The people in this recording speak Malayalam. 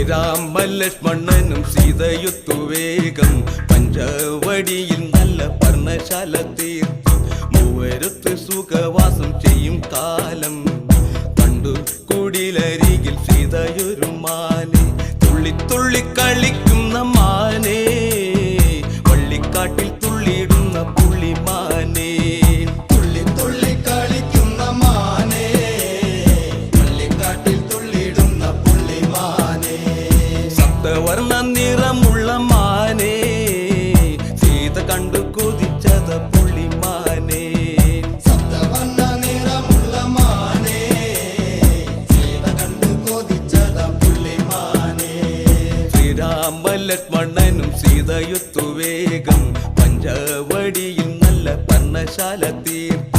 ശ്രീരാമലക്ഷ്മണനും സീതയൊത്തു വേഗം പഞ്ചവടിയിൽ നല്ല പർണശാല തീർത്തി മൂവരത്ത് സുഖവാസം ചെയ്യും കാലം കണ്ടു കുടിലരികിൽ സീതയൊരു മാനെ തുള്ളി തുള്ളി കളിക്കുന്ന മാനേ വള്ളിക്കാട്ടിൽ തുള്ളിയിടുന്ന പുള്ളിമാനേ തുള്ളി തുള്ളി കളിക്കുന്ന മാനേ വള്ളിക്കാട്ടിൽ തുള്ളിയിടുന്ന പുള്ളിമാനേ സപ്തവർണ്ണ നിറമുള്ള മാനേ സീത കണ്ടു കൊതിച്ചത പുള്ളിമാനേ സപ്തവർണ്ണ നിറമുള്ള മാനേ സീത കണ്ടു കൊതിച്ചത പുള്ളിമാനേ ശ്രീരാമലക്ഷ്മണനും സീതയൊത്തു വേഗം പഞ്ചവടിയിൽ നല്ല പർണശാല തീർത്തി